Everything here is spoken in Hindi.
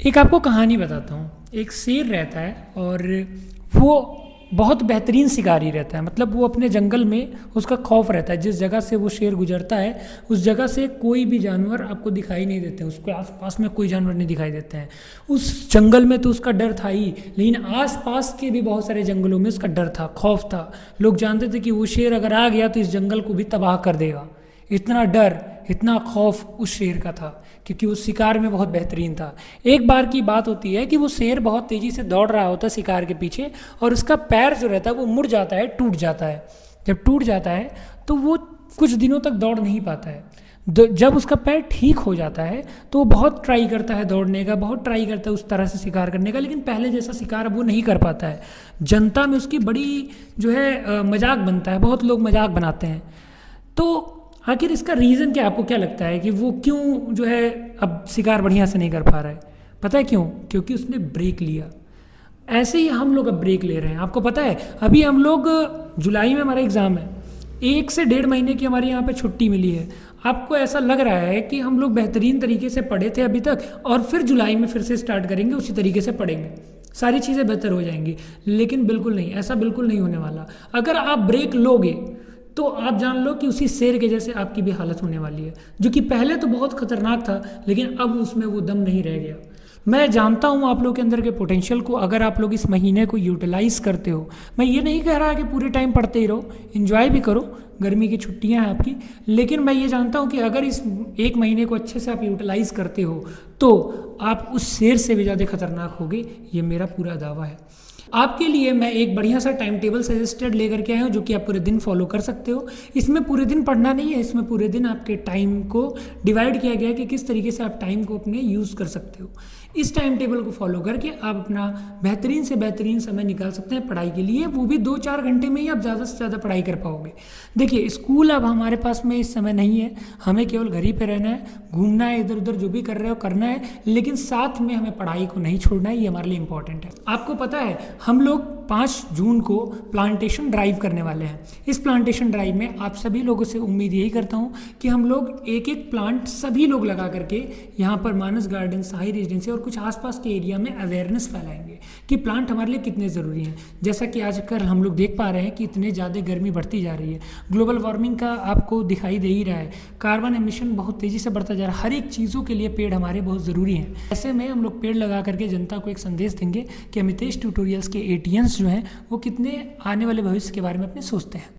एक आपको कहानी बताता हूँ। एक शेर रहता है और वो बहुत बेहतरीन शिकारी रहता है। मतलब वो अपने जंगल में उसका खौफ रहता है। जिस जगह से वो शेर गुजरता है उस जगह से कोई भी जानवर आपको दिखाई नहीं देते, उसके आसपास में कोई जानवर नहीं दिखाई देते हैं। उस जंगल में तो उसका डर था ही, लेकिन आसपास के भी बहुत सारे जंगलों में उसका डर था, खौफ था। लोग जानते थे कि वो शेर अगर आ गया तो इस जंगल को भी तबाह कर देगा। इतना डर, इतना खौफ उस शेर का था, क्योंकि वो शिकार में बहुत बेहतरीन था। एक बार की बात होती है कि वो शेर बहुत तेज़ी से दौड़ रहा होता है शिकार के पीछे, और उसका पैर जो रहता है वो मुड़ जाता है, टूट जाता है। जब टूट जाता है तो वो कुछ दिनों तक दौड़ नहीं पाता है। जब उसका पैर ठीक हो जाता है तो वो बहुत ट्राई करता है दौड़ने का, बहुत ट्राई करता है उस तरह से शिकार करने का, लेकिन पहले जैसा शिकार अब वो नहीं कर पाता है। जनता में उसकी बड़ी जो है मजाक बनता है, बहुत लोग मजाक बनाते हैं। तो आखिर इसका रीज़न क्या, आपको क्या लगता है कि वो क्यों जो है अब शिकार बढ़िया से नहीं कर पा रहा है? पता है क्यों? क्योंकि उसने ब्रेक लिया। ऐसे ही हम लोग अब ब्रेक ले रहे हैं। आपको पता है अभी हम लोग जुलाई में हमारा एग्ज़ाम है, 1 से 1.5 महीने की हमारे यहाँ पे छुट्टी मिली है। आपको ऐसा लग रहा है कि हम लोग बेहतरीन तरीके से पढ़े थे अभी तक और फिर जुलाई में फिर से स्टार्ट करेंगे, उसी तरीके से पढ़ेंगे, सारी चीज़ें बेहतर हो जाएंगी। लेकिन बिल्कुल नहीं, ऐसा बिल्कुल नहीं होने वाला। अगर आप ब्रेक लोगे तो आप जान लो कि उसी शेर के जैसे आपकी भी हालत होने वाली है, जो कि पहले तो बहुत खतरनाक था लेकिन अब उसमें वो दम नहीं रह गया। मैं जानता हूँ आप लोग के अंदर के पोटेंशियल को, अगर आप लोग इस महीने को यूटिलाइज करते हो। मैं ये नहीं कह रहा कि पूरे टाइम पढ़ते ही रहो, इन्जॉय भी करो, गर्मी की छुट्टियां हैं आपकी। लेकिन मैं ये जानता हूँ कि अगर इस 1 महीने को अच्छे से आप यूटिलाइज करते हो तो आप उस शेर से भी ज़्यादा खतरनाक होगे, ये मेरा पूरा दावा है। आपके लिए मैं एक बढ़िया सा टाइम टेबल सजेस्टेड लेकर के आया हूँ, जो कि आप पूरे दिन फॉलो कर सकते हो। इसमें पूरे दिन पढ़ना नहीं है, इसमें पूरे दिन आपके टाइम को डिवाइड किया गया है कि किस तरीके से आप टाइम को अपने यूज़ कर सकते हो। इस टाइम टेबल को फॉलो करके आप अपना बेहतरीन से बेहतरीन समय निकाल सकते हैं पढ़ाई के लिए। वो भी 2-4 घंटे में ही आप ज़्यादा से ज़्यादा पढ़ाई कर पाओगे। देखिए, स्कूल अब हमारे पास में इस समय नहीं है, हमें केवल घर ही पे रहना है, घूमना है, इधर उधर जो भी कर रहे हो करना है, लेकिन साथ में हमें पढ़ाई को नहीं छोड़ना है। ये हमारे लिए इंपॉर्टेंट है। आपको पता है हम लोग 5 जून को प्लांटेशन ड्राइव करने वाले हैं। इस प्लांटेशन ड्राइव में आप सभी लोगों से उम्मीद यही करता हूँ कि हम लोग एक एक प्लांट सभी लोग लगा करके यहाँ पर मानस गार्डन, साही रेजिडेंसी और कुछ आसपास के एरिया में अवेयरनेस फैलाएंगे कि प्लांट हमारे लिए कितने ज़रूरी हैं। जैसा कि आजकल हम लोग देख पा रहे हैं कि इतने ज़्यादा गर्मी बढ़ती जा रही है, ग्लोबल वार्मिंग का आपको दिखाई दे ही रहा है, कार्बन एमिशन बहुत तेज़ी से बढ़ता जा रहा है। हर एक चीज़ों के लिए पेड़ हमारे बहुत ज़रूरी हैं। ऐसे में हम लोग पेड़ लगा करके जनता को एक संदेश देंगे कि अमितेश ट्यूटोरियल्स के ATNs जो हैं वो कितने आने वाले भविष्य के बारे में अपने सोचते हैं।